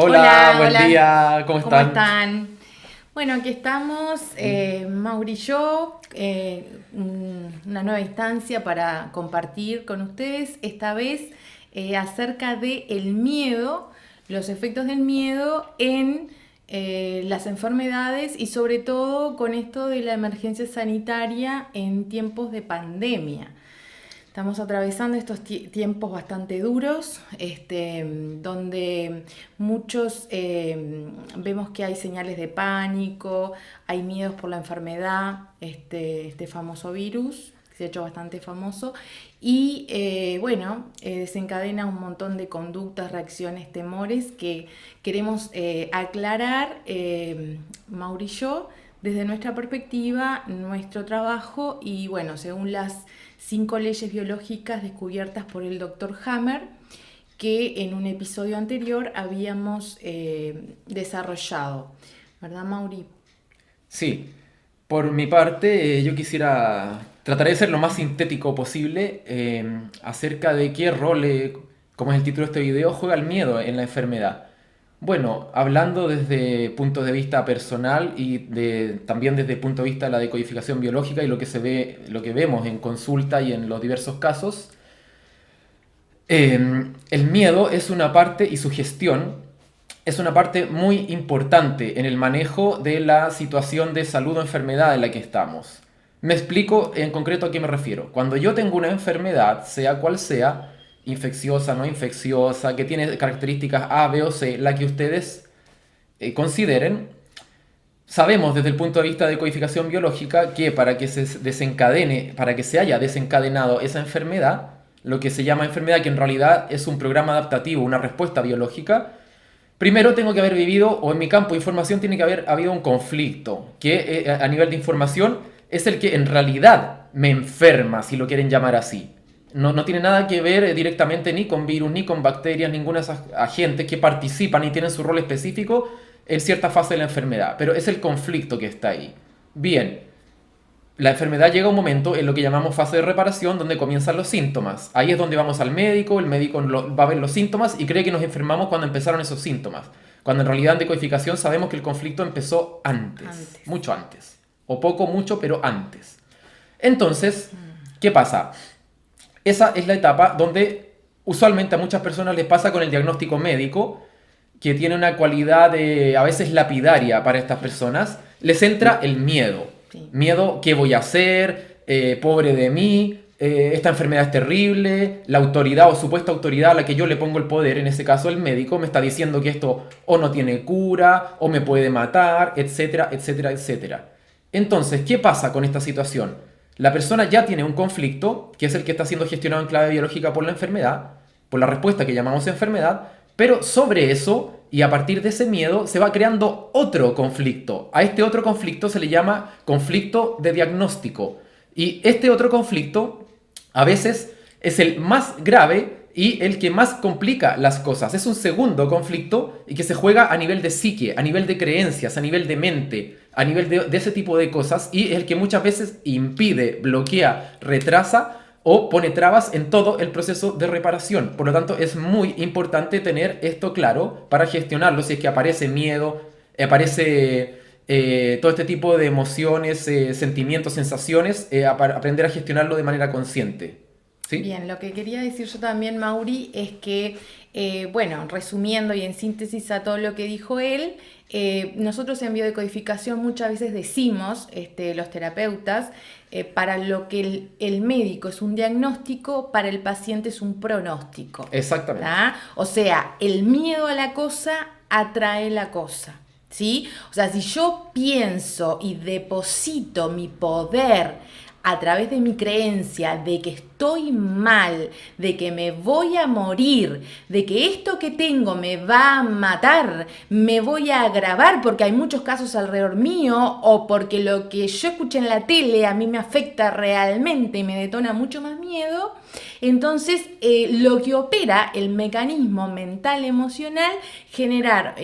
Hola, Hola, buen hola, día, ¿cómo ¿cómo están? están? Bueno, aquí estamos, Mauri y yo, una nueva instancia para compartir con ustedes, esta vez acerca de el miedo, los efectos del miedo en las enfermedades y sobre todo con esto de la emergencia sanitaria en tiempos de pandemia. Estamos atravesando estos tiempos bastante duros, donde muchos vemos que hay señales de pánico, hay miedos por la enfermedad, este famoso virus, que se ha hecho bastante famoso, y desencadena un montón de conductas, reacciones, temores que queremos aclarar, Mauri y yo, desde nuestra perspectiva, nuestro trabajo y bueno, según las 5 leyes biológicas descubiertas por el Dr. Hammer, que en un episodio anterior habíamos desarrollado. ¿Verdad, Mauri? Sí, por mi parte yo quisiera tratar de ser lo más sintético posible acerca de qué rol, como es el título de este video, juega el miedo en la enfermedad. Bueno, hablando desde punto de vista personal y también desde el punto de vista de la decodificación biológica y lo que se ve, lo que vemos en consulta y en los diversos casos, el miedo es una parte y su gestión es una parte muy importante en el manejo de la situación de salud o enfermedad en la que estamos. Me explico en concreto a qué me refiero. Cuando yo tengo una enfermedad, sea cual sea, infecciosa, no infecciosa, que tiene características A, B o C, la que ustedes consideren, sabemos desde el punto de vista de codificación biológica que para que se desencadene, para que se haya desencadenado esa enfermedad, lo que se llama enfermedad, que en realidad es un programa adaptativo, una respuesta biológica, primero tengo que haber vivido, o en mi campo de información tiene que haber habido un conflicto, que a nivel de información es el que en realidad me enferma, si lo quieren llamar así. No tiene nada que ver directamente ni con virus, ni con bacterias, ninguna de esas agentes que participan y tienen su rol específico en cierta fase de la enfermedad, pero es el conflicto que está ahí. Bien, la enfermedad llega a un momento en lo que llamamos fase de reparación, donde comienzan los síntomas. Ahí es donde vamos al médico, el médico va a ver los síntomas y cree que nos enfermamos cuando empezaron esos síntomas. Cuando en realidad en decodificación sabemos que el conflicto empezó antes, Antes. mucho antes. O poco, mucho, pero antes. Entonces, ¿qué pasa? Esa es la etapa donde usualmente a muchas personas les pasa con el diagnóstico médico, que tiene una cualidad a veces lapidaria para estas personas. Les entra el miedo. Sí. Miedo, ¿qué voy a hacer? Pobre de mí, esta enfermedad es terrible, la autoridad o supuesta autoridad a la que yo le pongo el poder, en ese caso el médico, me está diciendo que esto o no tiene cura, o me puede matar, etcétera, etcétera, etcétera. Entonces, ¿qué pasa con esta situación? La persona ya tiene un conflicto, que es el que está siendo gestionado en clave biológica por la enfermedad, por la respuesta que llamamos enfermedad, pero sobre eso y a partir de ese miedo se va creando otro conflicto. A este otro conflicto se le llama conflicto de diagnóstico. Y este otro conflicto a veces es el más grave y el que más complica las cosas. Es un segundo conflicto y que se juega a nivel de psique, a nivel de creencias, a nivel de mente, a nivel de ese tipo de cosas y es el que muchas veces impide, bloquea, retrasa o pone trabas en todo el proceso de reparación. Por lo tanto, es muy importante tener esto claro para gestionarlo. Si es que aparece miedo, aparece todo este tipo de emociones, sentimientos, sensaciones, aprender a gestionarlo de manera consciente. ¿Sí? Bien, lo que quería decir yo también, Mauri, es que, bueno, resumiendo y en síntesis a todo lo que dijo él, nosotros en biodecodificación muchas veces decimos, los terapeutas, para lo que el médico es un diagnóstico, para el paciente es un pronóstico. Exactamente. ¿Tá? O sea, el miedo a la cosa atrae la cosa. ¿Sí? O sea, si yo pienso y deposito mi poder a través de mi creencia de que estoy mal, de que me voy a morir, de que esto que tengo me va a matar, me voy a agravar porque hay muchos casos alrededor mío o porque lo que yo escuché en la tele a mí me afecta realmente y me detona mucho más miedo, entonces lo que opera el mecanismo mental emocional generar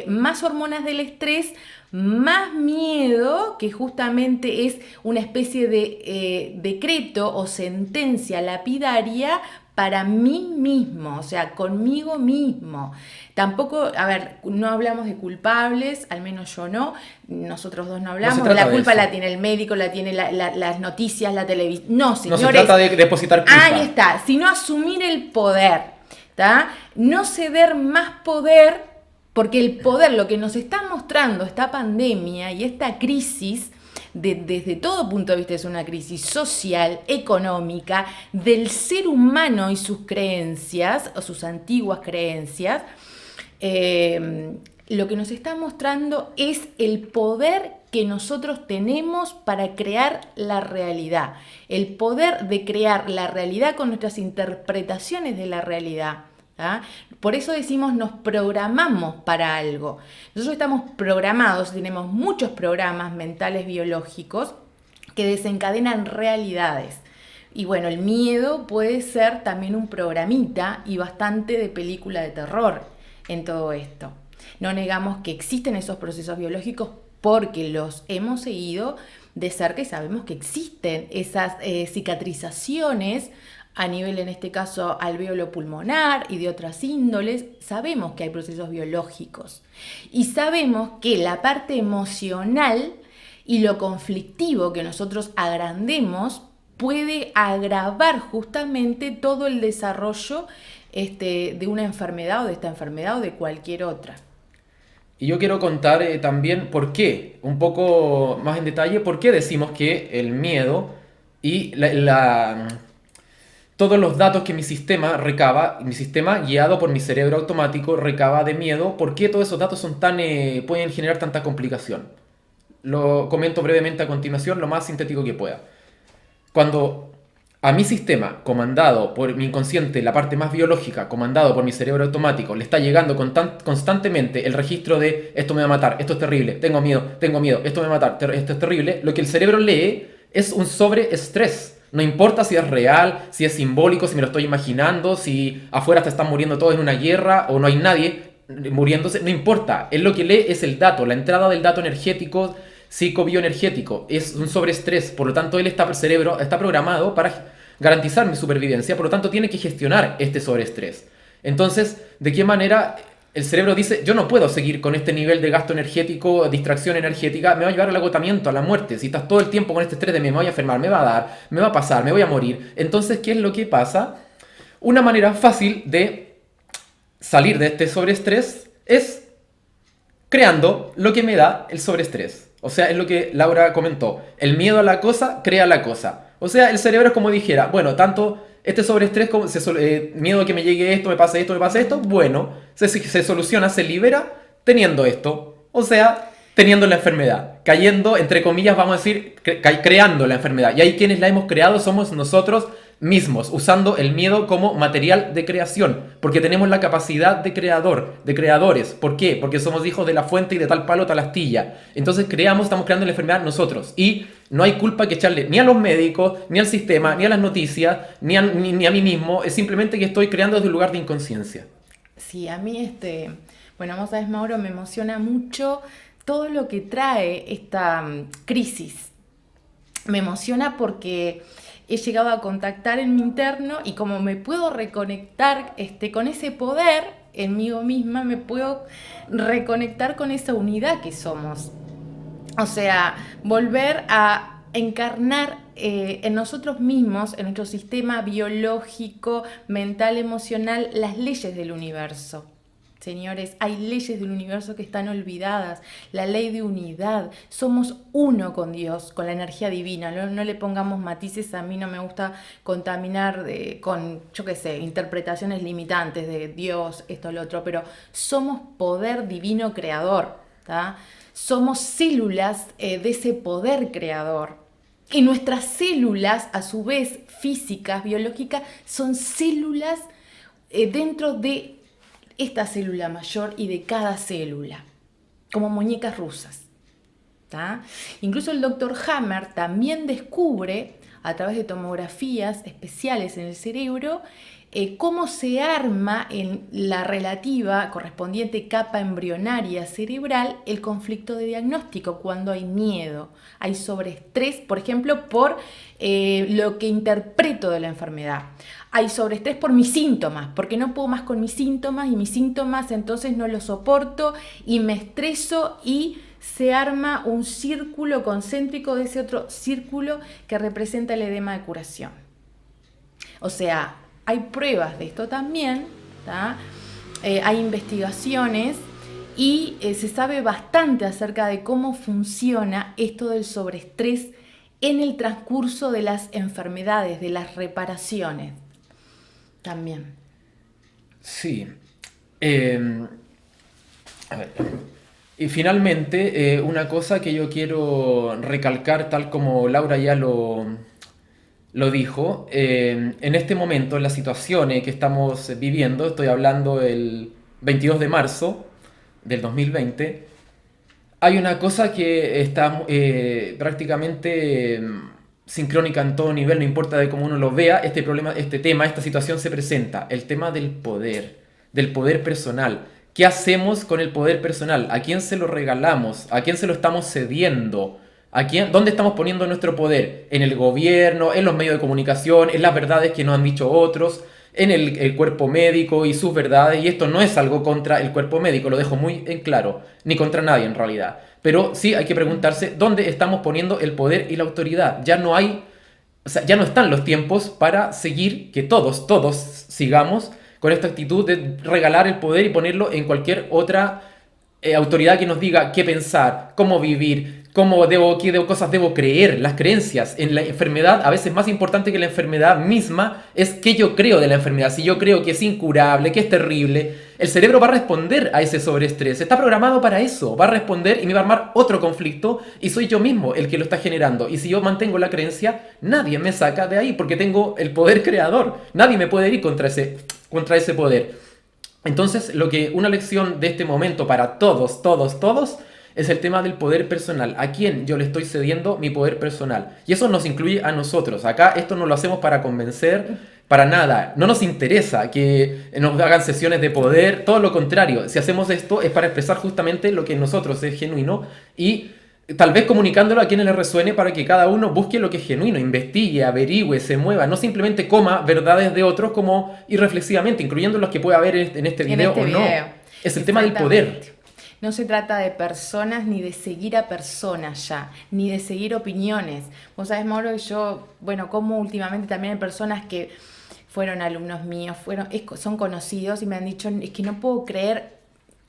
más hormonas del estrés, más miedo, que justamente es una especie de decreto o sentencia lapidaria para mí mismo, o sea, conmigo mismo. Tampoco, a ver, no hablamos de culpables, al menos yo no, nosotros dos no hablamos, la culpa la tiene el médico, la tiene las noticias, la televisión. No, señores. No se trata de depositar culpa. Ahí está, sino asumir el poder, ¿tá? No ceder más poder, porque el poder, lo que nos está mostrando esta pandemia y esta crisis, desde todo punto de vista es una crisis social, económica, del ser humano y sus creencias, o sus antiguas creencias, lo que nos está mostrando es el poder que nosotros tenemos para crear la realidad, el poder de crear la realidad con nuestras interpretaciones de la realidad. ¿Ah? Por eso decimos nos programamos para algo. Nosotros estamos programados, tenemos muchos programas mentales biológicos que desencadenan realidades. Y bueno, el miedo puede ser también un programita y bastante de película de terror en todo esto. No negamos que existen esos procesos biológicos porque los hemos seguido de cerca y sabemos que existen esas cicatrizaciones a nivel, en este caso, alvéolo pulmonar y de otras índoles. Sabemos que hay procesos biológicos y sabemos que la parte emocional y lo conflictivo que nosotros agrandemos puede agravar justamente todo el desarrollo de una enfermedad o de esta enfermedad o de cualquier otra. Y yo quiero contar también por qué, un poco más en detalle, por qué decimos que el miedo y todos los datos que mi sistema recaba, mi sistema guiado por mi cerebro automático recaba de miedo, ¿por qué todos esos datos son pueden generar tanta complicación? Lo comento brevemente a continuación, lo más sintético que pueda. Cuando a mi sistema, comandado por mi inconsciente, la parte más biológica, comandado por mi cerebro automático, le está llegando constantemente el registro de esto me va a matar, esto es terrible, tengo miedo, esto me va a matar, esto es terrible, lo que el cerebro lee es un sobreestrés. No importa si es real, si es simbólico, si me lo estoy imaginando, si afuera te están muriendo todos en una guerra o no hay nadie muriéndose, no importa. Él lo que lee es el dato, la entrada del dato energético, psicobioenergético. Es un sobreestrés, por lo tanto el cerebro está programado para garantizar mi supervivencia, por lo tanto tiene que gestionar este sobreestrés. Entonces, ¿de qué manera el cerebro dice, yo no puedo seguir con este nivel de gasto energético, distracción energética, me va a llevar al agotamiento, a la muerte? Si estás todo el tiempo con este estrés de me voy a enfermar, me va a dar, me va a pasar, me voy a morir. Entonces, ¿qué es lo que pasa? Una manera fácil de salir de este sobreestrés es creando lo que me da el sobreestrés. O sea, es lo que Laura comentó. El miedo a la cosa crea la cosa. O sea, el cerebro es como dijera, bueno, tanto este sobreestrés, como miedo a que me llegue esto, me pase esto, bueno, se soluciona, se libera teniendo esto. O sea, teniendo la enfermedad, cayendo, entre comillas, vamos a decir, creando la enfermedad. Y ahí quienes la hemos creado somos nosotros mismos, usando el miedo como material de creación, porque tenemos la capacidad de creadores. ¿Por qué? Porque somos hijos de la fuente y de tal palo tal astilla. Entonces estamos creando la enfermedad nosotros. Y no hay culpa que echarle ni a los médicos, ni al sistema, ni a las noticias, ni a mí mismo. Es simplemente que estoy creando desde un lugar de inconsciencia. Sí, a mí bueno, vos sabés, Mauro, me emociona mucho todo lo que trae esta crisis. Me emociona porque he llegado a contactar en mi interno y como me puedo reconectar con ese poder en mí misma, me puedo reconectar con esa unidad que somos. O sea, volver a encarnar en nosotros mismos, en nuestro sistema biológico, mental, emocional, las leyes del universo. Señores, hay leyes del universo que están olvidadas. La ley de unidad. Somos uno con Dios, con la energía divina. No le pongamos matices. A mí no me gusta contaminar con, yo qué sé, interpretaciones limitantes de Dios, esto, lo otro. Pero somos poder divino creador, ¿tá? Somos células de ese poder creador. Y nuestras células, a su vez, físicas, biológicas, son células dentro de esta célula mayor y de cada célula, como muñecas rusas. ¿Tá? Incluso el Dr. Hammer también descubre, a través de tomografías especiales en el cerebro, cómo se arma en la relativa correspondiente capa embrionaria cerebral el conflicto de diagnóstico cuando hay miedo, hay sobreestrés, por ejemplo, por lo que interpreto de la enfermedad. hay sobreestrés por mis síntomas, porque no puedo más con mis síntomas y mis síntomas entonces no los soporto y me estreso y se arma un círculo concéntrico de ese otro círculo que representa el edema de curación. O sea, hay pruebas de esto también, ¿tá? Hay investigaciones y se sabe bastante acerca de cómo funciona esto del sobreestrés en el transcurso de las enfermedades, de las reparaciones también. Sí. A ver. Y finalmente, una cosa que yo quiero recalcar, tal como Laura ya lo dijo, en este momento, en la situación que estamos viviendo, estoy hablando el 22 de marzo del 2020, hay una cosa que está prácticamente sincrónica en todo nivel, no importa de cómo uno lo vea, este problema, este tema, esta situación se presenta, el tema del poder personal. ¿Qué hacemos con el poder personal? ¿A quién se lo regalamos? ¿A quién se lo estamos cediendo? ¿Dónde estamos poniendo nuestro poder? ¿En el gobierno? ¿En los medios de comunicación? ¿En las verdades que nos han dicho otros? ¿En el cuerpo médico y sus verdades? Y esto no es algo contra el cuerpo médico, lo dejo muy en claro, ni contra nadie en realidad. Pero sí hay que preguntarse dónde estamos poniendo el poder y la autoridad. Ya no hay, o sea, ya no están los tiempos para seguir que todos sigamos con esta actitud de regalar el poder y ponerlo en cualquier otra autoridad que nos diga qué pensar, cómo vivir, qué cosas debo creer, las creencias. En la enfermedad, a veces más importante que la enfermedad misma, es qué yo creo de la enfermedad. Si yo creo que es incurable, que es terrible, el cerebro va a responder a ese sobreestrés. Está programado para eso, va a responder y me va a armar otro conflicto y soy yo mismo el que lo está generando. Y si yo mantengo la creencia, nadie me saca de ahí porque tengo el poder creador. Nadie me puede ir contra ese poder. Entonces, una lección de este momento para todos, es el tema del poder personal. ¿A quién yo le estoy cediendo mi poder personal? Y eso nos incluye a nosotros. Acá esto no lo hacemos para convencer, para nada. No nos interesa que nos hagan sesiones de poder, todo lo contrario. Si hacemos esto es para expresar justamente lo que en nosotros es genuino y tal vez comunicándolo a quienes les resuene para que cada uno busque lo que es genuino, investigue, averigüe, se mueva, no simplemente coma verdades de otros como irreflexivamente, incluyendo los que pueda haber en este video o no. Es el tema del poder. No se trata de personas ni de seguir a personas ya, ni de seguir opiniones. Vos sabés, Mauro, que yo, como últimamente también hay personas que fueron alumnos míos, son conocidos y me han dicho, es que no puedo creer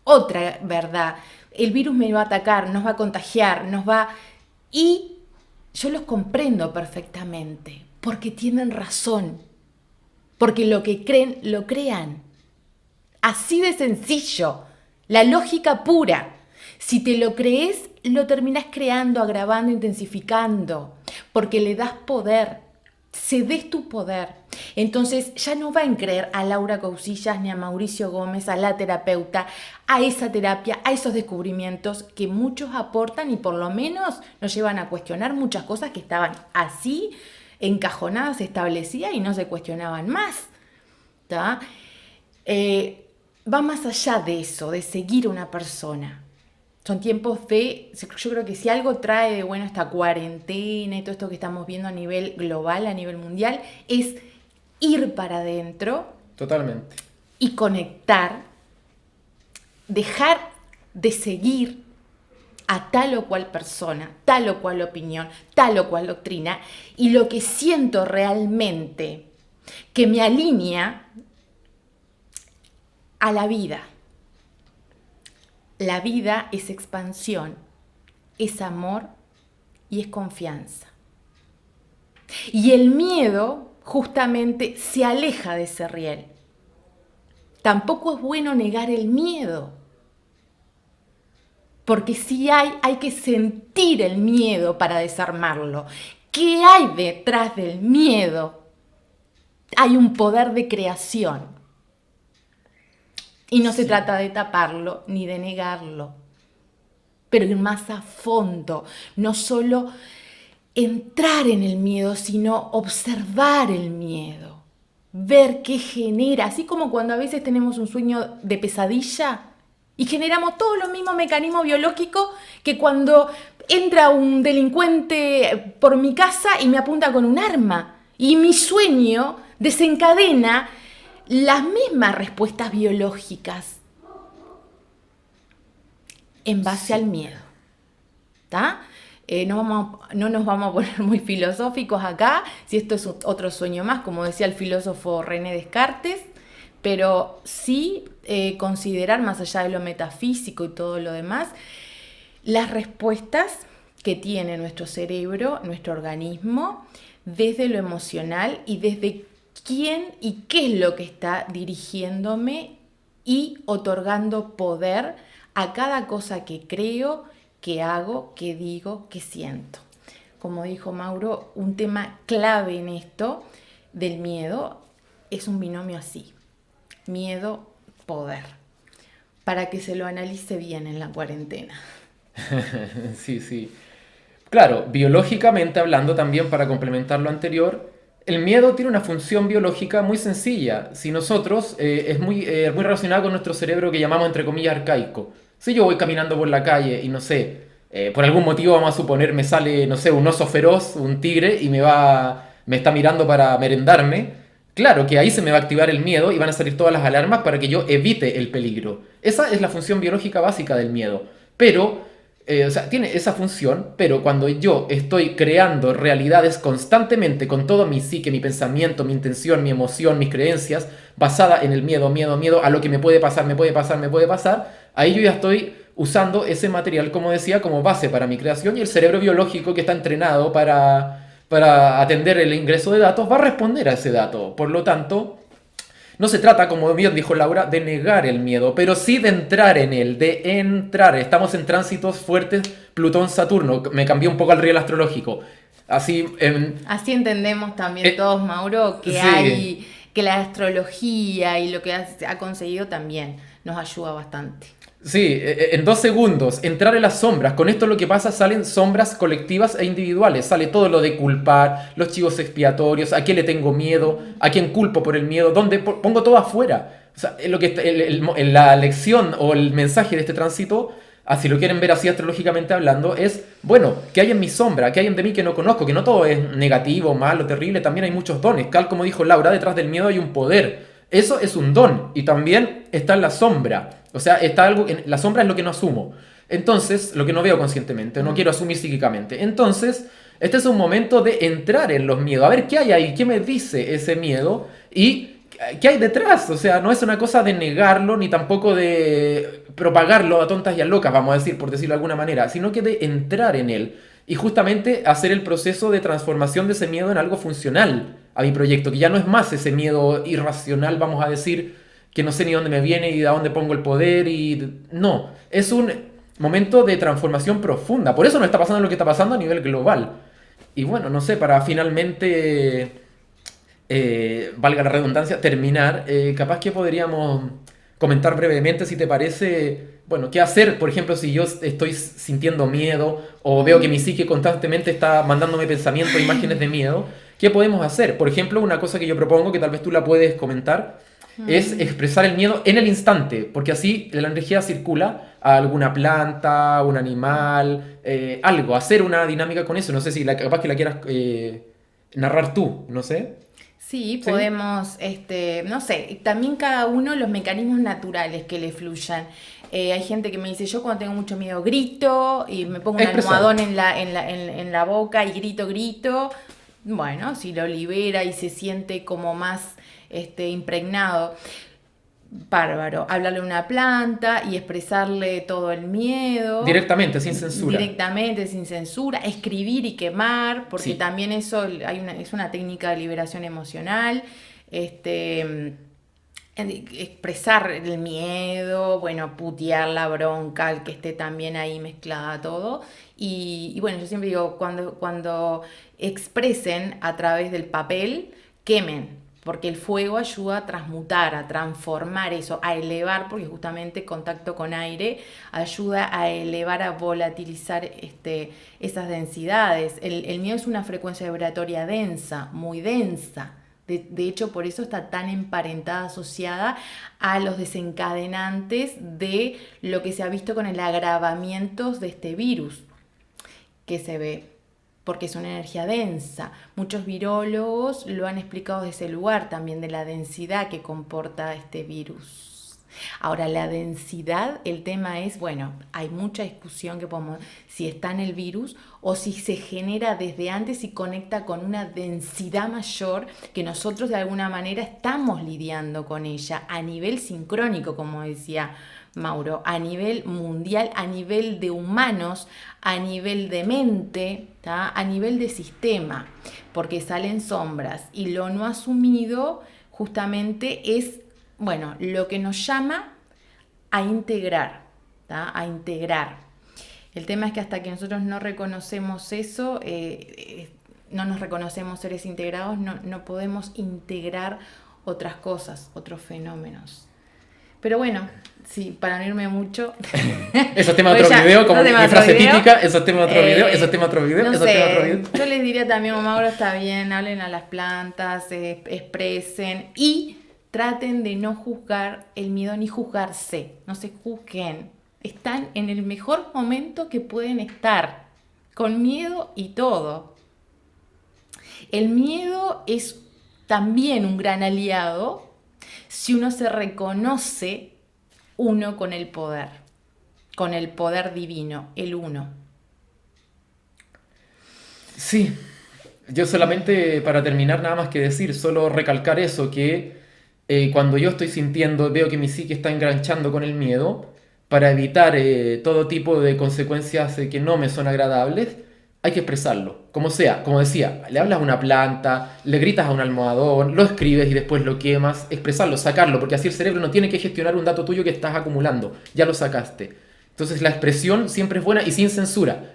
otra verdad. El virus me va a atacar, nos va a contagiar, Y yo los comprendo perfectamente, porque tienen razón, porque lo que creen, lo crean. Así de sencillo. La lógica pura. Si te lo crees, lo terminás creando, agravando, intensificando, porque le das poder, cedes tu poder. Entonces ya no va a creer a Laura Cousillas ni a Mauricio Gómez, a la terapeuta, a esa terapia, a esos descubrimientos que muchos aportan y por lo menos nos llevan a cuestionar muchas cosas que estaban así encajonadas, establecidas y no se cuestionaban más. ¿Tá? Va más allá de eso, de seguir a una persona. Son tiempos yo creo que si algo trae de bueno esta cuarentena y todo esto que estamos viendo a nivel global, a nivel mundial, es ir para adentro. Totalmente. Y conectar, dejar de seguir a tal o cual persona, tal o cual opinión, tal o cual doctrina, y lo que siento realmente que me alinea a la vida. La vida es expansión, es amor y es confianza. Y el miedo justamente se aleja de ese riel. Tampoco es bueno negar el miedo, porque si hay que sentir el miedo para desarmarlo. ¿Qué hay detrás del miedo? Hay un poder de creación. Y no se trata de taparlo ni de negarlo, pero ir más a fondo, no solo entrar en el miedo, sino observar el miedo, ver qué genera, así como cuando a veces tenemos un sueño de pesadilla y generamos todos los mismos mecanismos biológicos que cuando entra un delincuente por mi casa y me apunta con un arma. Y mi sueño desencadena las mismas respuestas biológicas en base al miedo. ¿Está? No nos vamos a poner muy filosóficos acá, si esto es otro sueño más, como decía el filósofo René Descartes, pero sí considerar, más allá de lo metafísico y todo lo demás, las respuestas que tiene nuestro cerebro, nuestro organismo, desde lo emocional y desde quién y qué es lo que está dirigiéndome y otorgando poder a cada cosa que creo, que hago, que digo, que siento. Como dijo Mauro, un tema clave en esto del miedo es un binomio así: miedo, poder, para que se lo analice bien en la cuarentena. Sí, sí. Claro, biológicamente hablando también, para complementar lo anterior, el miedo tiene una función biológica muy sencilla. Si nosotros, es muy relacionado con nuestro cerebro que llamamos entre comillas arcaico. Si yo voy caminando por la calle y no sé, por algún motivo vamos a suponer me sale, no sé, un oso feroz, un tigre y me está mirando para merendarme, claro que ahí se me va a activar el miedo y van a salir todas las alarmas para que yo evite el peligro. Esa es la función biológica básica del miedo. Pero o sea, tiene esa función, pero cuando yo estoy creando realidades constantemente con todo mi psique, mi pensamiento, mi intención, mi emoción, mis creencias, basada en el miedo, miedo, miedo, a lo que me puede pasar, me puede pasar, me puede pasar, ahí yo ya estoy usando ese material, como decía, como base para mi creación, y el cerebro biológico que está entrenado para atender el ingreso de datos va a responder a ese dato. Por lo tanto, no se trata, como bien dijo Laura, de negar el miedo, pero sí de entrar en él, de entrar. Estamos en tránsitos fuertes, Plutón-Saturno. Me cambié un poco al riel astrológico. Así, Así entendemos también todos, Mauro, que sí. que la astrología y lo que ha conseguido también nos ayuda bastante. Sí, en 2 segundos, entrar en las sombras. Con esto lo que pasa, salen sombras colectivas e individuales. Sale todo lo de culpar, los chivos expiatorios, a quién le tengo miedo, a quién culpo por el miedo, dónde pongo todo afuera. O sea, lo que la lección o el mensaje de este tránsito, si lo quieren ver así astrológicamente hablando, es, bueno, ¿qué hay en mi sombra? ¿Qué hay de mí que no conozco? Que no todo es negativo, malo, terrible, también hay muchos dones. Tal como dijo Laura, detrás del miedo hay un poder. Eso es un don y también está en la sombra. O sea, está algo en la sombra es lo que no asumo. Entonces, lo que no veo conscientemente, no quiero asumir psíquicamente. Entonces, este es un momento de entrar en los miedos, a ver qué hay ahí, qué me dice ese miedo y qué hay detrás. O sea, no es una cosa de negarlo ni tampoco de propagarlo a tontas y a locas, vamos a decir, por decirlo de alguna manera, sino que de entrar en él y justamente hacer el proceso de transformación de ese miedo en algo funcional a mi proyecto, que ya no es más ese miedo irracional, vamos a decir, que no sé ni dónde me viene y de dónde pongo el poder y no, es un momento de transformación profunda. Por eso no está pasando lo que está pasando a nivel global. Y bueno, no sé, para finalmente, valga la redundancia, terminar, capaz que podríamos comentar brevemente, si te parece, bueno, qué hacer, por ejemplo, si yo estoy sintiendo miedo o veo que mi psique constantemente está mandándome pensamientos, imágenes de miedo, ¿qué podemos hacer? Por ejemplo, una cosa que yo propongo, que tal vez tú la puedes comentar, es expresar el miedo en el instante, porque así la energía circula a alguna planta, un animal, algo, hacer una dinámica con eso. No sé si capaz que la quieras narrar tú, no sé. Sí, ¿Sí? podemos, no sé, también cada uno los mecanismos naturales que le fluyan. Hay gente que me dice, yo cuando tengo mucho miedo grito y me pongo un Expresar. almohadón en la boca y grito, grito. Bueno, si lo libera y se siente como más impregnado. Bárbaro, hablarle a una planta y expresarle todo el miedo Directamente, sin censura. directamente, sin censura, escribir y quemar, porque Sí. también eso es una técnica de liberación emocional, expresar el miedo, bueno, putear la bronca, el que esté también ahí mezclada todo. Y bueno, yo siempre digo, cuando expresen a través del papel, quemen, porque el fuego ayuda a transmutar, a transformar eso, a elevar, porque justamente contacto con aire ayuda a elevar, a volatilizar esas densidades. El miedo es una frecuencia vibratoria densa, muy densa. De hecho, por eso está tan emparentada, asociada a los desencadenantes de lo que se ha visto con el agravamiento de este virus que se ve porque es una energía densa. Muchos virólogos lo han explicado desde ese lugar también, de la densidad que comporta este virus. Ahora, la densidad, el tema es, bueno, hay mucha discusión que podemos, si está en el virus o si se genera desde antes y conecta con una densidad mayor que nosotros de alguna manera estamos lidiando con ella a nivel sincrónico, como decía Mauro, a nivel mundial, a nivel de humanos, a nivel de mente, ¿tá? A nivel de sistema, porque salen sombras y lo no asumido justamente es, bueno, lo que nos llama a integrar, ¿tá? A integrar. El tema es que hasta que nosotros no reconocemos eso, no nos reconocemos seres integrados, no podemos integrar otras cosas, otros fenómenos. Pero bueno, sí, para no irme mucho. Eso es tema de otro video, como mi frase típica, eso es tema de otro video, eso es tema de otro video, eso es tema de otro video. Yo les diría también, Mauro, está bien, hablen a las plantas, expresen y traten de no juzgar el miedo ni juzgarse, no se juzguen. Están en el mejor momento que pueden estar, con miedo y todo. El miedo es también un gran aliado si uno se reconoce uno con el poder divino, el uno. Sí, yo solamente para terminar nada más que decir, solo recalcar eso, que cuando yo estoy sintiendo, veo que mi psique está enganchando con el miedo, para evitar todo tipo de consecuencias que no me son agradables, hay que expresarlo, como sea, como decía, le hablas a una planta, le gritas a un almohadón, lo escribes y después lo quemas, expresarlo, sacarlo, porque así el cerebro no tiene que gestionar un dato tuyo que estás acumulando, ya lo sacaste. Entonces la expresión siempre es buena y sin censura,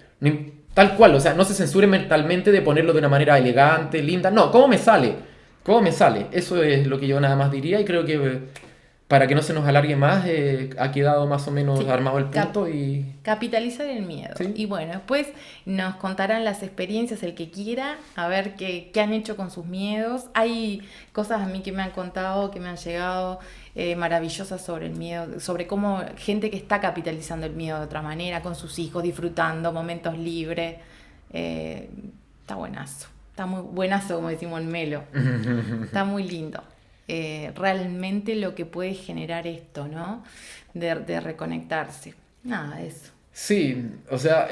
tal cual, o sea, no se censure mentalmente de ponerlo de una manera elegante, linda, no, ¿cómo me sale? ¿Cómo me sale? Eso es lo que yo nada más diría y creo que para que no se nos alargue más ha quedado más o menos armado el punto y... Capitalizar el miedo. ¿Sí? Y bueno, después nos contarán las experiencias el que quiera, a ver qué han hecho con sus miedos. Hay cosas a mí que me han contado, que me han llegado maravillosas sobre el miedo, sobre cómo gente que está capitalizando el miedo de otra manera, con sus hijos, disfrutando momentos libres. Está buenazo. Está muy buenazo, como decimos en Melo. Está muy lindo. Realmente lo que puede generar esto, ¿no? De reconectarse. Nada de eso. Sí, o sea,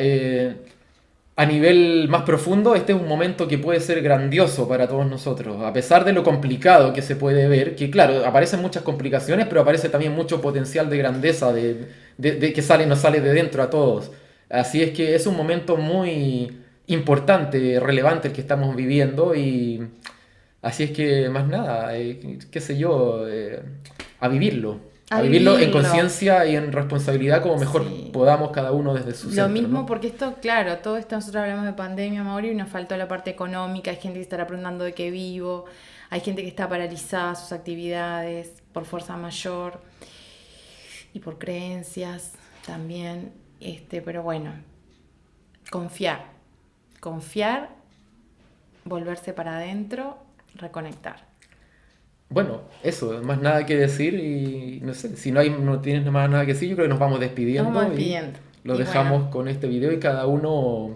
a nivel más profundo, este es un momento que puede ser grandioso para todos nosotros, a pesar de lo complicado que se puede ver, que claro, aparecen muchas complicaciones, pero aparece también mucho potencial de grandeza, de que sale y nos sale de dentro a todos. Así es que es un momento muy importante, relevante el que estamos viviendo y así es que más nada, qué sé yo, a vivirlo. A vivirlo en conciencia y en responsabilidad como mejor podamos cada uno desde su centro. Lo mismo, ¿no? porque esto, claro, todo esto nosotros hablamos de pandemia, Mauri, y nos faltó la parte económica, hay gente que estará preguntando de qué vivo, hay gente que está paralizada sus actividades por fuerza mayor y por creencias también, pero bueno, confiar, volverse para adentro, reconectar. Bueno, eso, más nada que decir y no sé, si no tienes más nada que decir, yo creo que nos vamos despidiendo. Y lo dejamos con este video y cada uno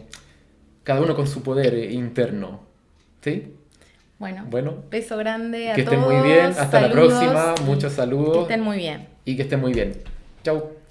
con su poder interno. ¿Sí? Bueno, Bueno, beso grande a todos. Que estén muy bien, hasta la próxima, muchos saludos. Que estén muy bien. Y que estén muy bien. Chau.